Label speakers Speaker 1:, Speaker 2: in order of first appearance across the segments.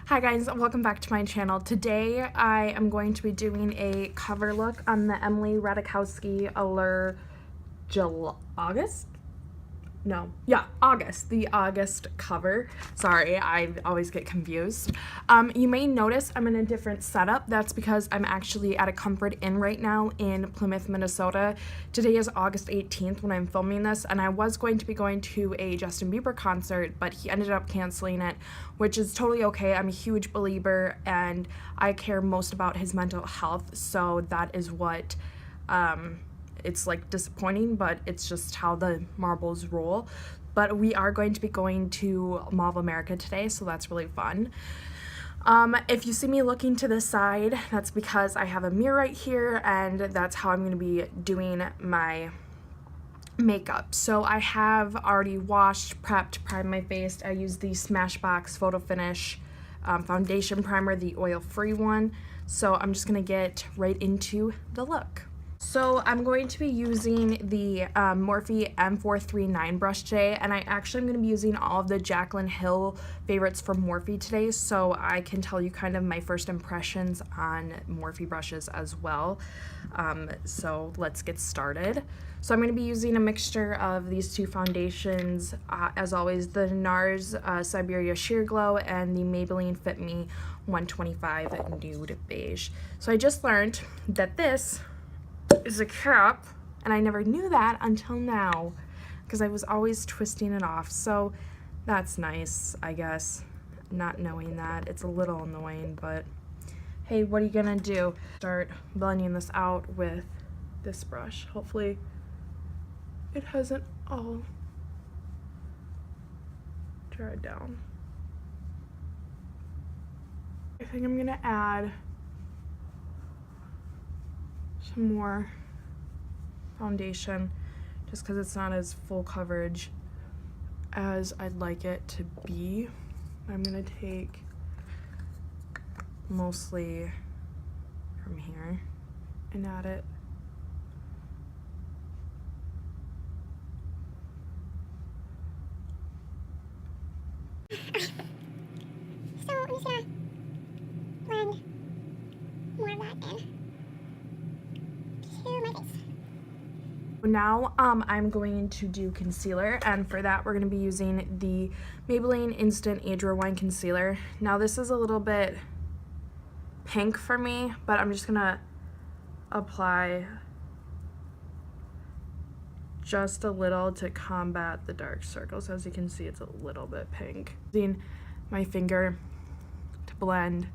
Speaker 1: Hi guys, welcome back to my channel. Today I am going to be doing a cover look on the Ratajkowski Allure August, the August cover. Sorry, I always get confused. You may notice I'm in a different setup. That's because I'm actually at a Comfort Inn right now in Plymouth, Minnesota. Today is August 18th when I'm filming this, and I was going to be going to a Justin Bieber concert, but he ended up canceling it, which is totally okay. I'm a huge believer, and I care most about his mental health, so that is what it's like disappointing, but it's just how the marbles roll. But we are going to be going to Mall of America today, so that's really fun. If you see me looking to the side, that's because I have a mirror right here, and that's how I'm going to be doing my makeup. So I have already washed, prepped, primed my face. I used the Smashbox Photo Finish foundation primer, the oil-free one. So I'm just going to get right into the look. So I'm going to be using the Morphe M439 brush today, and I actually am going to be using all of the Jaclyn Hill favorites from Morphe today, so I can tell you kind of my first impressions on Morphe brushes as well. So let's get started. So I'm going to be using a mixture of these two foundations, as always, the NARS Siberia Sheer Glow and the Maybelline Fit Me 125 Nude Beige. So I just learned that this is a cap, and I never knew that until now because I was always twisting it off, so that's nice, I guess, not knowing that. It's a little annoying, but hey, what are you gonna do? Start blending this out with this brush. Hopefully it hasn't all dried down. I think I'm gonna add some more foundation just because it's not as full coverage as I'd like it to be. I'm gonna take mostly from here and add it.
Speaker 2: So I'm just gonna blend more of that in.
Speaker 1: Now I'm going to do concealer, and for that we're going to be using the Maybelline Instant Age Rewind Concealer. Now this is a little bit pink for me, but I'm just going to apply just a little to combat the dark circles. As you can see, it's a little bit pink. Using my finger to blend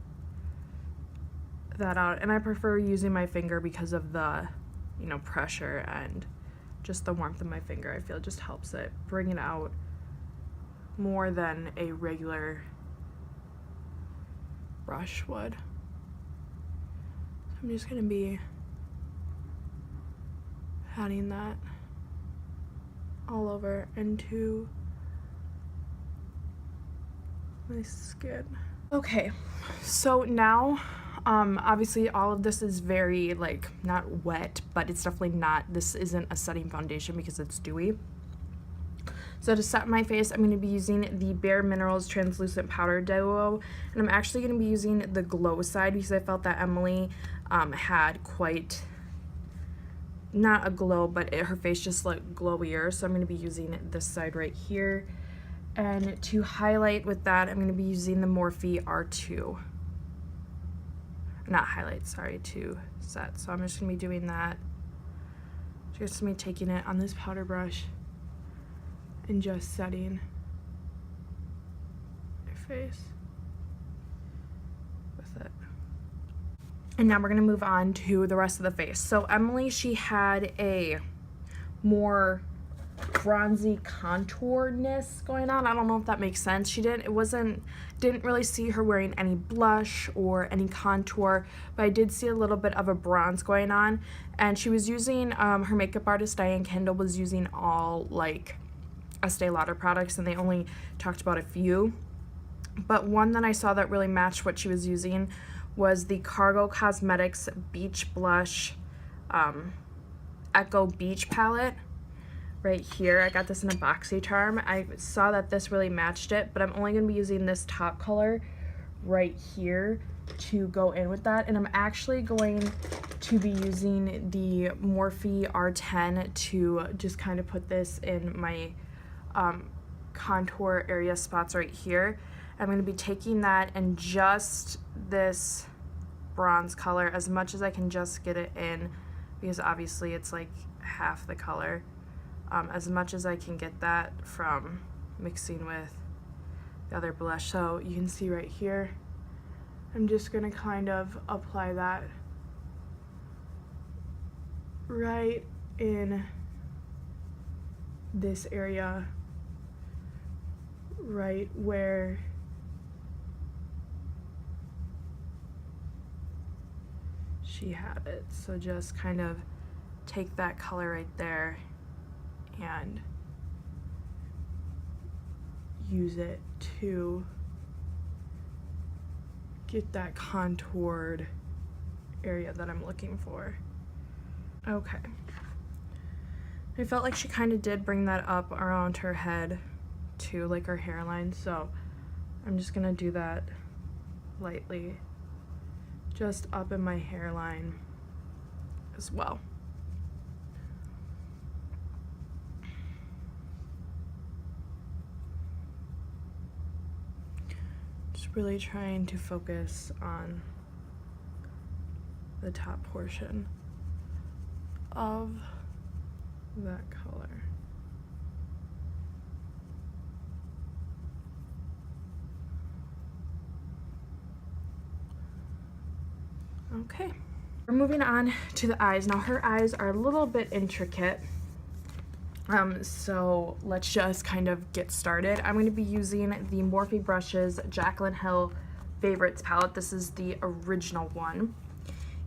Speaker 1: that out, and I prefer using my finger because of the pressure and just the warmth of my finger. I feel just helps it bring it out more than a regular brush would. So I'm just gonna be adding that all over into my skin. Okay, so now obviously all of this is very, like, not wet, but it's definitely not, this isn't a setting foundation because it's dewy. So to set my face, I'm going to be using the Bare Minerals Translucent Powder Duo, and I'm actually going to be using the glow side because I felt that Emily had quite, not a glow, but her face just looked glowier, so I'm going to be using this side right here. And to highlight with that, I'm going to be using the Morphe R2. Not highlight, sorry, to set. So I'm just gonna be doing that. Just me taking it on this powder brush and just setting your face with it. And now we're gonna move on to the rest of the face. So Emily, she had a more bronzy contourness going on. I don't know if that makes sense. Didn't really see her wearing any blush or any contour, but I did see a little bit of a bronze going on, and she was using her makeup artist Diane Kendal was using all like Estee Lauder products, and they only talked about a few, but one that I saw that really matched what she was using was the Cargo Cosmetics Beach Blush Echo Beach palette. Right here, I got this in a BoxyCharm. I saw that this really matched it, but I'm only going to be using this top color right here to go in with that. And I'm actually going to be using the Morphe R10 to just kind of put this in my contour area spots right here. I'm going to be taking that and just this bronze color as much as I can just get it in, because obviously it's like half the color, as much as I can get that from mixing with the other blush. So you can see right here, I'm just going to kind of apply that right in this area, right where she had it. So just kind of take that color right there and use it to get that contoured area that I'm looking for. Okay. I felt like she kind of did bring that up around her head too, like her hairline, so I'm just gonna do that lightly, just up in my hairline as well. Just really trying to focus on the top portion of that color. Okay, we're moving on to the eyes. Now her eyes are a little bit intricate, so let's just kind of get started. I'm going to be using the Morphe Brushes Jaclyn Hill Favorites palette. This is the original one.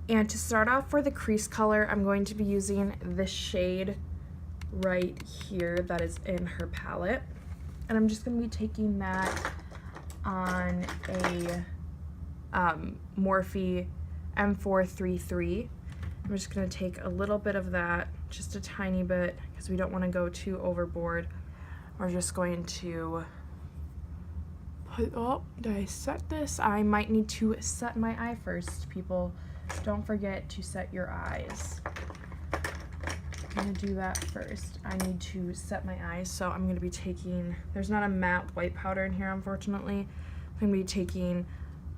Speaker 1: And to start off for the crease color, I'm going to be using this shade right here that is in her palette. And I'm just going to be taking that on a Morphe M433. I'm just going to take a little bit of that, just a tiny bit, because we don't want to go too overboard. We're just going to put, oh, did I set this? I might need to set my eye first, people. Don't forget to set your eyes. I'm going to do that first. I need to set my eyes, so I'm going to be taking, there's not a matte white powder in here, unfortunately. I'm going to be taking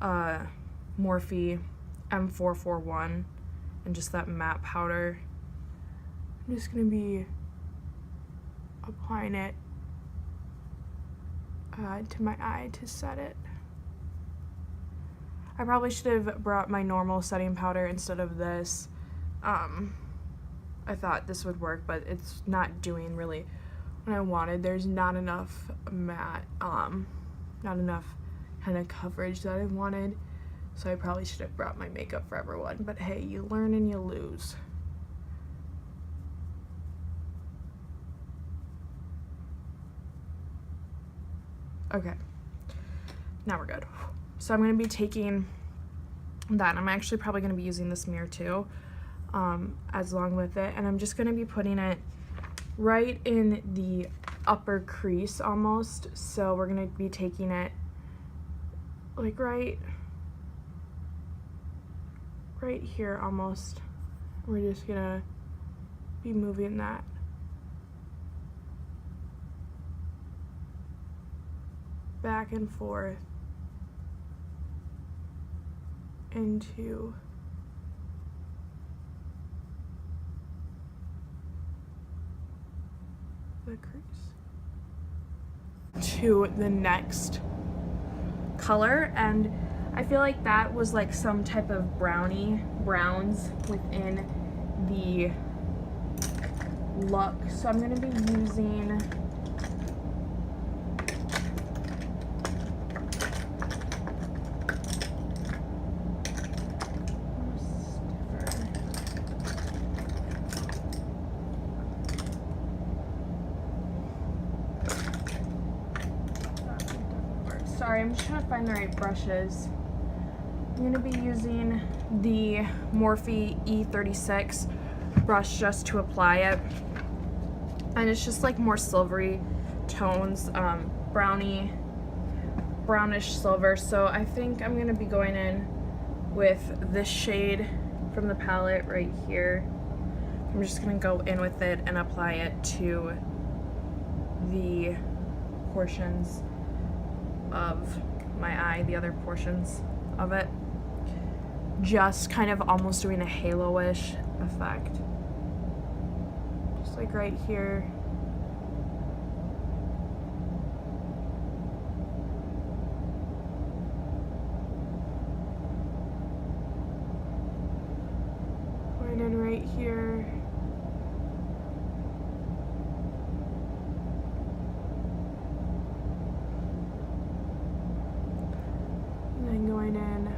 Speaker 1: Morphe M441 and just that matte powder. I'm just going to be applying it to my eye to set it. I probably should have brought my normal setting powder instead of this. I thought this would work, but it's not doing really what I wanted. There's not enough matte, not enough kind of coverage that I wanted. So I probably should have brought my Makeup Forever one, but hey, you learn and you lose. Okay, now we're good. So I'm going to be taking that. I'm actually probably going to be using this mirror too, as long with it. And I'm just going to be putting it right in the upper crease almost. So we're going to be taking it like right here almost. We're just going to be moving that back and forth into the crease to the next color. And I feel like that was like some type of browns within the look. So I'm going to be using sorry, I'm just trying to find the right brushes. I'm going to be using the Morphe E36 brush just to apply it. And it's just like more silvery tones, brownie brownish silver, so I think I'm gonna be going in with this shade from the palette right here. I'm just gonna go in with it and apply it to the portions of my eye, the other portions of it. Just kind of almost doing a halo-ish effect. Just like right here. Going in right here. And then going in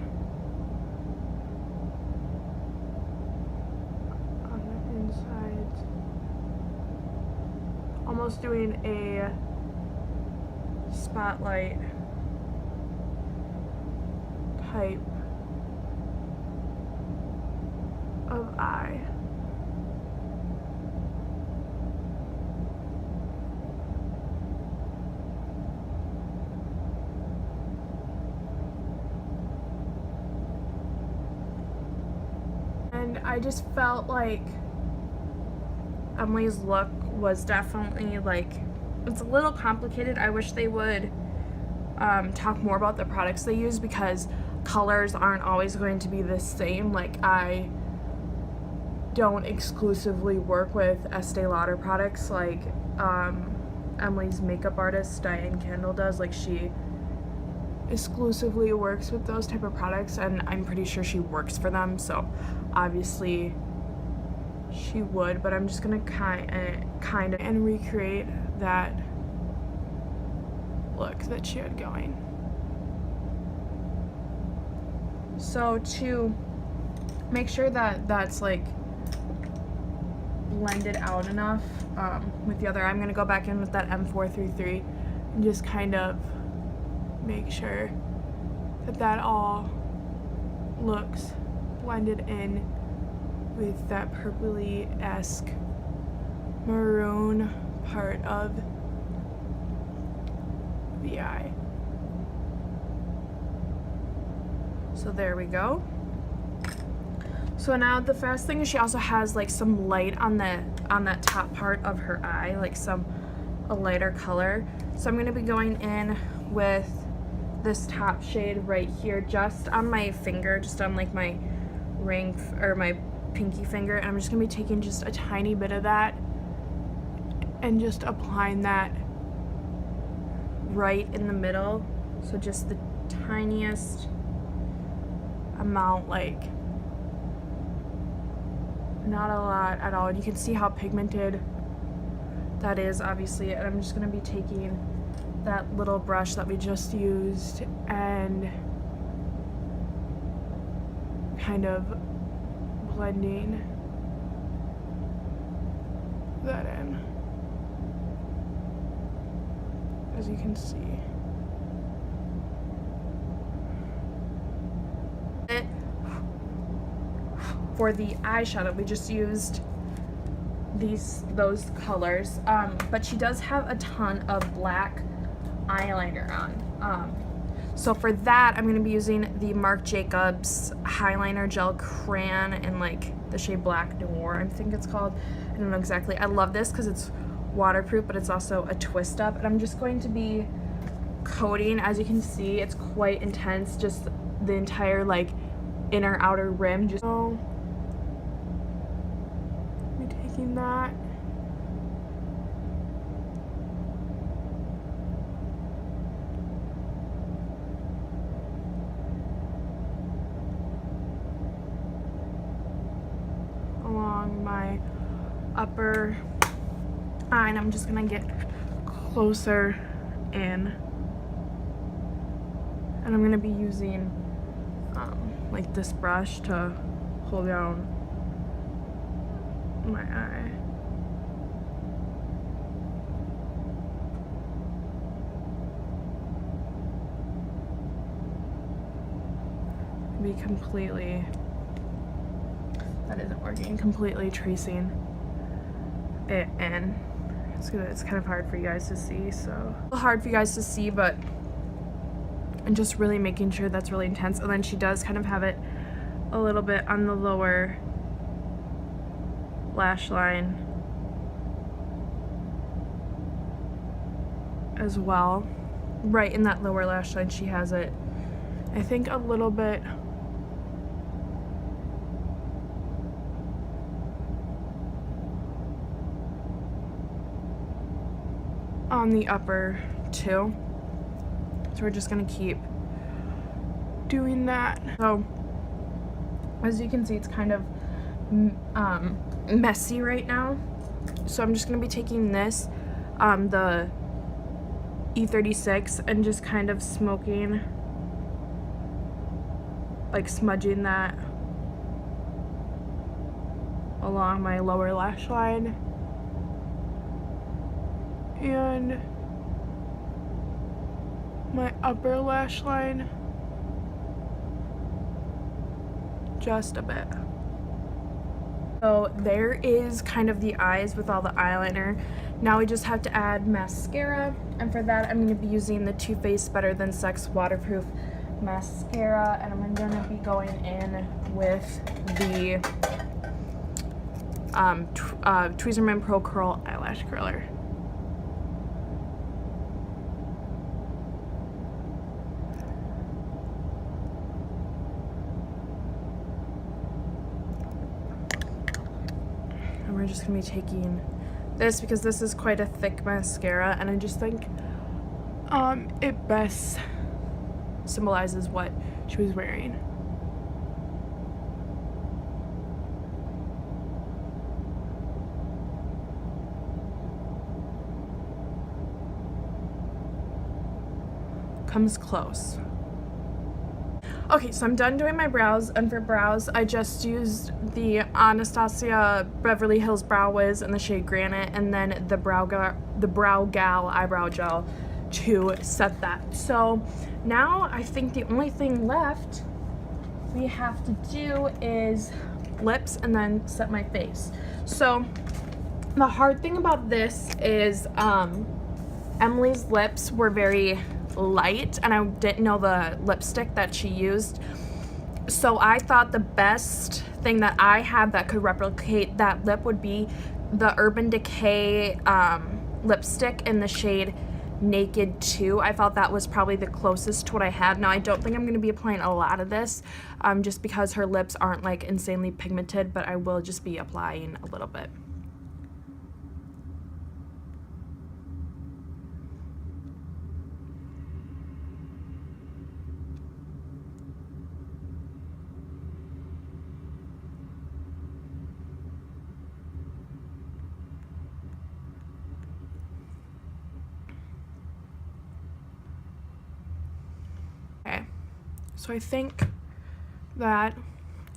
Speaker 1: on the inside. Almost doing a spotlight type of eye. And I just felt like Emily's look was definitely like, it's a little complicated. I wish they would talk more about the products they use, because colors aren't always going to be the same. Like, I don't exclusively work with Estee Lauder products like Emily's makeup artist Diane Kendal does. Like, she exclusively works with those type of products, and I'm pretty sure she works for them, so obviously she would, but I'm just gonna kind of and recreate that look that she had going. So to make sure that that's like blended out enough with the other, I'm gonna go back in with that M433 and just kind of make sure that that all looks blended in with that purpley-esque maroon part of the eye. So there we go. So now the first thing is she also has like some light on that top part of her eye, like a lighter color. So I'm gonna be going in with this top shade right here, just on my finger, just on like my ring or my pinky finger, and I'm just gonna be taking just a tiny bit of that and just applying that right in the middle. So just the tiniest amount, like not a lot at all. And you can see how pigmented that is, obviously, and I'm just gonna be taking that little brush that we just used and kind of blending that in, as you can see. For the eyeshadow, we just used those colors, but she does have a ton of black eyeliner on. So for that, I'm going to be using the Marc Jacobs Highliner Gel Crayon in like the shade Black Noir, I think it's called. I don't know exactly. I love this because it's waterproof, but it's also a twist up. And I'm just going to be coating, as you can see, it's quite intense, just the entire like inner outer rim. Just so I'm taking that. Along my upper eye, and I'm just gonna get closer in, and I'm gonna be using like this brush to hold down my eye. Be completely, that isn't working, completely tracing it in. It's kind of hard for you guys to see, so hard for you guys to see, but and just really making sure that's really intense. And then she does kind of have it a little bit on the lower lash line as well. Right in that lower lash line she has it, I think, a little bit on the upper too. So we're just gonna keep doing that. So as you can see, it's kind of messy right now. So I'm just gonna be taking this, the E36, and just kind of smoking, like smudging that along my lower lash line and my upper lash line just a bit. So there is kind of the eyes with all the eyeliner. Now we just have to add mascara, and for that I'm going to be using the Too Faced Better Than Sex waterproof mascara, and I'm going to be going in with the Tweezerman Pro Curl eyelash curler. We're just gonna be taking this because this is quite a thick mascara, and I just think it best symbolizes what she was wearing. Comes close. Okay, so I'm done doing my brows, and for brows, I just used the Anastasia Beverly Hills Brow Wiz in the shade Granite, and then the Brow Gal Eyebrow Gel to set that. So now I think the only thing left we have to do is lips and then set my face. So the hard thing about this is Emily's lips were very light, and I didn't know the lipstick that she used, so I thought the best thing that I had that could replicate that lip would be the Urban Decay lipstick in the shade Naked 2. I felt that was probably the closest to what I had. Now I don't think I'm going to be applying a lot of this just because her lips aren't like insanely pigmented, but I will just be applying a little bit. So I think that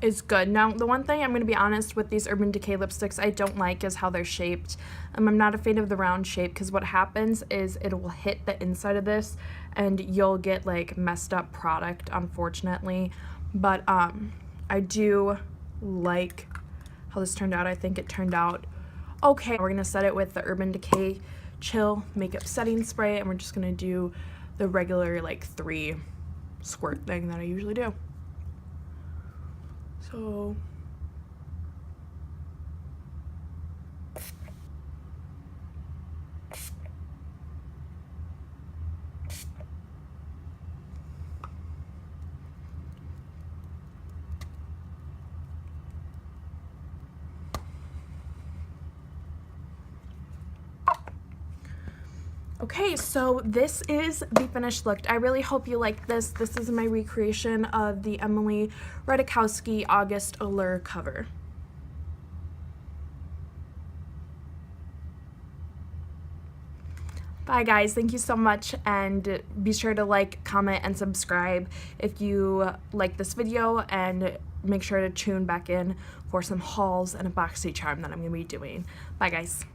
Speaker 1: is good. Now, the one thing I'm going to be honest with these Urban Decay lipsticks I don't like is how they're shaped. I'm not a fan of the round shape because what happens is it will hit the inside of this and you'll get like messed up product, unfortunately. But I do like how this turned out. I think it turned out okay. We're going to set it with the Urban Decay Chill Makeup Setting Spray, and we're just going to do the regular like 3 squirt thing that I usually do. So okay, so this is the finished look. I really hope you like this. This is my recreation of the Emily Ratajkowski August Allure cover. Bye guys, thank you so much, and be sure to like, comment, and subscribe if you like this video, and make sure to tune back in for some hauls and a boxy charm that I'm going to be doing. Bye guys.